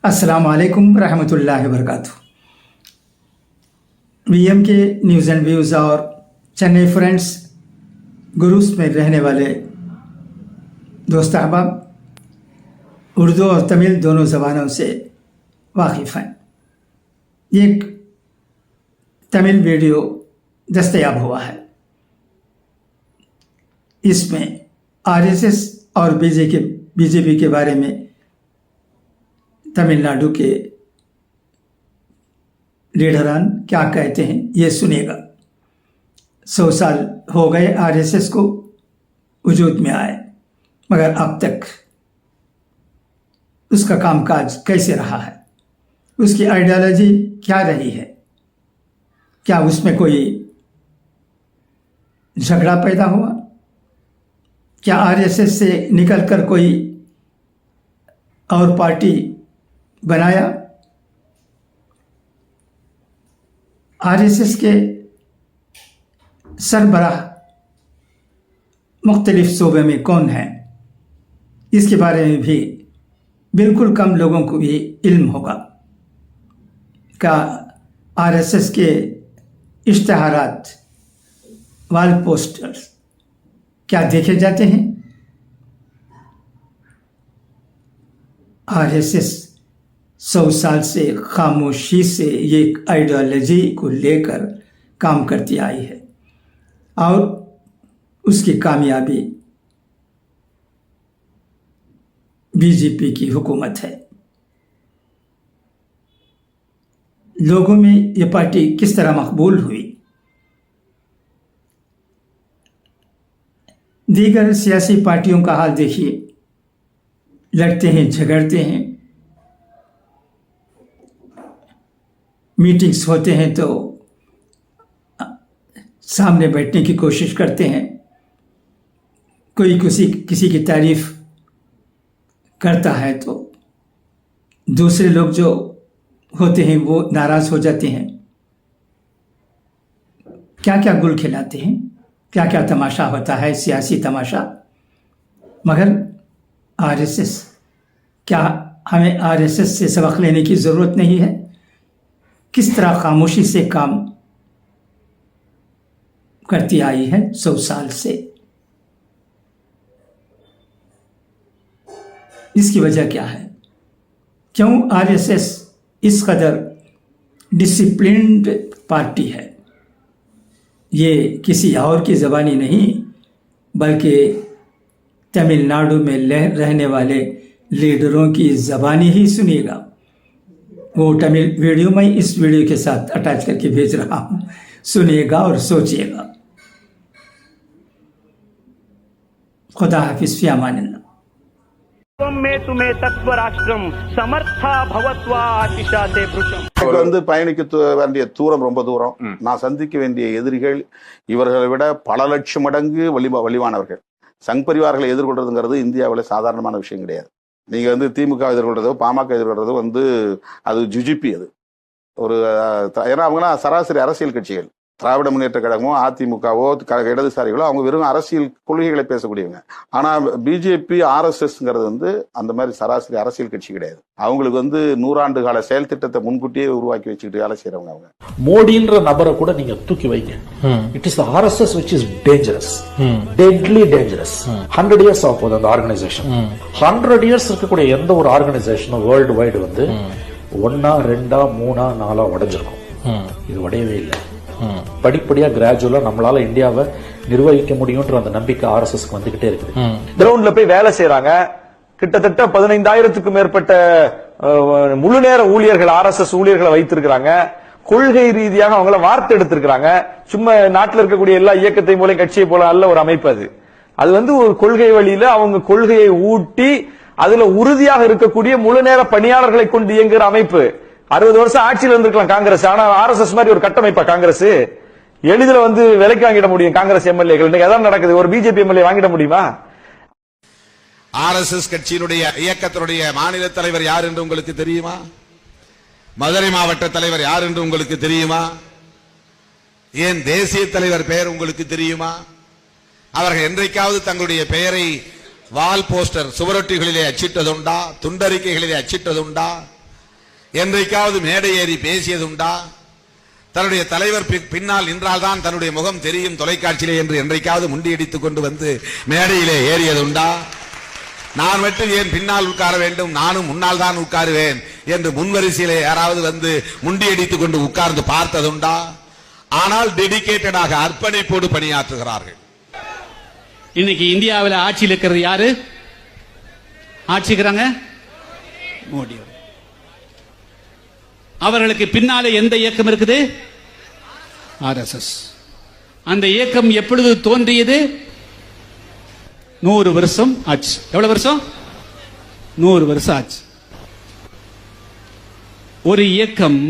अस्सलाम वालेकुम रहमतुल्लाहि व बरकातुहू। वीएम के न्यूज़ एंड व्यूज़ और चेन्नई फ्रेंड्स गुरुस में रहने वाले दोस्त अहबाब उर्दू और तमिल दोनों ज़बानों से वाकिफ़ हैं। एक तमिल वीडियो दस्तयाब हुआ है। इसमें आरएसएस और बीजेपी के बारे में तमिलनाडु के लीडरान क्या कहते हैं ये सुनिएगा। 100 साल हो गए आरएसएस को वजूद में आए, मगर अब तक उसका कामकाज कैसे रहा है, उसकी आइडियोलॉजी क्या रही है, क्या उसमें कोई झगड़ा पैदा हुआ, क्या आरएसएस से निकलकर कोई और पार्टी बनाया। आरएसएस के सरबराह मुख्तलिफ सूबे में कौन है, इसके बारे में भी बिल्कुल कम लोगों को भी इल्म होगा। क्या आरएसएस के इश्तहारात, वाल पोस्टर्स क्या देखे जाते हैं। आरएसएस 100 साल से खामोशी से ये आइडियोलॉजी को लेकर काम करती आई है और उसकी कामयाबी बीजेपी की हुकूमत है। लोगों में ये पार्टी किस तरह मकबूल हुई। दीगर सियासी पार्टियों का हाल देखिए, लड़ते हैं, झगड़ते हैं, मीटिंग्स होते हैं तो सामने बैठने की कोशिश करते हैं, कोई किसी की तारीफ करता है तो दूसरे लोग जो होते हैं वो नाराज हो जाते हैं। क्या क्या गुल खिलाते हैं, क्या क्या तमाशा होता है, सियासी तमाशा। मगर आरएसएस, क्या हमें आरएसएस से सबक लेने की ज़रूरत नहीं है। किस तरह खामोशी से काम करती आई है 100 साल से। इसकी वजह क्या है, क्यों आरएसएस इस कदर डिसिप्लिन्ड पार्टी है। ये किसी और की ज़बानी नहीं, बल्कि तमिलनाडु में रहने वाले लीडरों की ज़बानी ही सुनिएगा। वो तमिल वीडियो मैं इस वीडियो के साथ अटैच करके भेज रहा हूँ, सुनिएगा और सोचिएगा। खुदा हाफिज़, फी अमानिल्लाह। में तुम्हें तत्व राष्ट्रम समर्था भवत्वा आतिशाते पुरुषम। பயணிக்க வேண்டிய தூரம் ரொம்ப தூரம். நான் சந்திக்க வேண்டிய எதிரிகள் இவர்களை விட பல லட்சம் மடங்கு வலிவானவர்கள். சங் பரிவார்களை எதிர்கொள்றதுங்கிறது இந்தியாவில் சாதாரணமான விஷயம் கிடையாது. நீங்க திமுக எதிர்கொள்றதோ பாமக எதிர்கொள்றதோ அது ஜுஜிபி. அது ஒரு ஏன்னா அவங்களாம் சராசரி அரசியல் கட்சிகள். திராவிட முன்னேற்ற கழகமோ அதிமுகவோ இடதுசாரிகளோ அவங்க வெறும் அரசியல் கொள்கைகளை பேசக்கூடியவங்க. ஆனா பிஜேபி ஆர்எஸ்எஸ்ங்கிறது அந்த மாதிரி சராசரி அரசியல் கட்சி கிடையாது. அவங்களுக்கு 100 ஆண்டு கால செயல் திட்டத்தை முன்கூட்டியே உருவாக்கி வச்சுக்கிட்டு வேலை செய்யறவங்க அவங்க. மோடின்ற நபரை கூட நீங்க தூக்கி வைங்க. It is RSS which is dangerous, deadly dangerous. 100 years ஆகும் அந்த ஆர்கனைசேஷன். 100 years இருக்கக்கூடிய எந்த ஒரு ஆர்கனைசேஷனும் வேர்ல்டு வைடு 1 2 3 4 உடைஞ்சிருக்கும். இது உடையவே இல்லை. படிப்படியா கிராஜுவலா நம்மளால இந்தியாவை நிர்வகிக்க முடியும்ன்ற அந்த நம்பிக்கை ஆர்எஸ்எஸ்க்கு வந்துகிட்டே இருக்குது. கிரவுண்ட்ல போய் வேலை செய்யறாங்க. கிட்டத்தட்ட 15,000க்கும் மேற்பட்ட முழு நேர ஊழியர்கள் ஆர்எஸ்எஸ் ஊழியர்களை வைத்திருக்கிறாங்க. கொள்கை ரீதியாக அவங்கள வார்த்தை எடுத்திருக்கிறாங்க. சும்மா நாட்டில் இருக்கக்கூடிய எல்லா இயக்கத்தை போல கட்சியை போல அல்ல ஒரு அமைப்பு. அது ஒரு கொள்கை வழியில அவங்க கொள்கையை ஊட்டி அதுல உறுதியாக இருக்கக்கூடிய முழு நேர பணியாளர்களை கொண்டு இயங்குகிற அமைப்பு. 60 வருஷம் ஆட்சியில் இருந்திருக்கலாம் காங்கிரஸ். ஆனா ஆர்எஸ்எஸ் மாதிரி ஒரு கட்டமைப்பா காங்கிரஸ்? எளிதில் விலைக்கு வாங்கிட முடியும் காங்கிரஸ் எம்எல்ஏக்கள். எதாவது நடக்குது, ஒரு பிஜேபி எம்எல்ஏ வாங்கிட முடியுமா? ஆர்எஸ்எஸ் கட்சியினுடைய இயக்கத்தினுடைய மாநில தலைவர் யார் என்று உங்களுக்கு தெரியுமா? மதுரை மாவட்ட தலைவர் யார் என்று உங்களுக்கு தெரியுமா? ஏன் தேசிய தலைவர் பெயர் உங்களுக்கு தெரியுமா? அவர்கள் என்றைக்காவது தங்களுடைய பெயரை வால் போஸ்டர் சுவரொட்டிகளிலே அச்சிட்டதுண்டா? துண்டறிக்கைகளிலே அச்சிட்டதுண்டா? என்றைக்காவது மேடை ஏறி பேசியதுண்டா? தன்னுடைய தலைவர் பின்னால் நின்றால்தான் தன்னுடைய முகம் தெரியும் தொலைக்காட்சியிலே என்று என்றைக்காவது முண்டியடித்துக் கொண்டு வந்து மேடையிலே ஏறியதுண்டா? நான் மட்டும் ஏன் பின்னால் உட்கார வேண்டும், நானும் முன்னால் தான் உட்காருவேன் என்று முன்வரிசையிலே யாராவது வந்து முண்டியடித்துக் கொண்டு உட்கார்ந்து பார்த்ததுண்டா? ஆனால் டெடிகேட்டடாக அர்ப்பணிப்போடு பணியாற்றுகிறார்கள். இன்னைக்கு இந்தியாவில் ஆட்சியில் இருக்கிறது யாரு? ஆட்சிக்கிறாங்க மோடி. அவர்களுக்கு பின்னாலே எந்த இயக்கம் இருக்குது? RSS. அந்த இயக்கம் எப்பொழுது தோன்றியது? 100 வருஷம் ஆச்சு. எவ்வளவு வருஷம்? 100 வருஷம் ஆச்சு. ஒரு இயக்கம்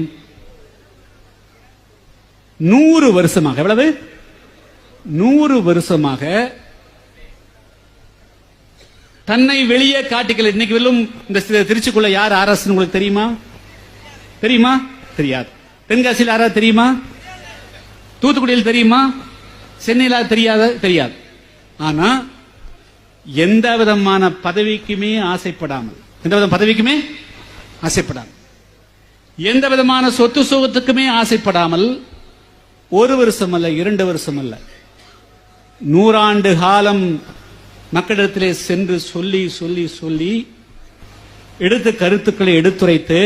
100 வருஷமாக, எவ்வளவு? 100 வருஷமாக தன்னை வெளியே காட்டிக்கல. இன்னைக்கு வெல்லும் இந்த திருச்சிக்குள்ள யார் RSS உங்களுக்கு தெரியுமா? தெரியுமா? தெரியாது. தென்காசியில் யாராவது தெரியுமா? தூத்துக்குடியில் தெரியுமா? சென்னையில் தெரியாது. ஆனா எந்த விதமான பதவிக்குமே ஆசைப்படாமல், எந்த விதமான சொத்து சுகத்துக்குமே ஆசைப்படாமல், 1 வருஷம் அல்ல, 2 வருஷம் அல்ல, 100 ஆண்டு காலம் மக்களிடத்திலே சென்று சொல்லி சொல்லி சொல்லி எடுத்த கருத்துக்களை எடுத்துரைத்து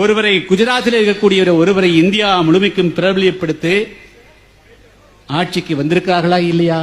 ஒருவரை குஜராத்தில் இருக்கக்கூடிய ஒருவரை இந்தியா முழுமைக்கும் பிரபலியப்படுத்தி ஆட்சிக்கு வந்திருக்கிறார்களா இல்லையா?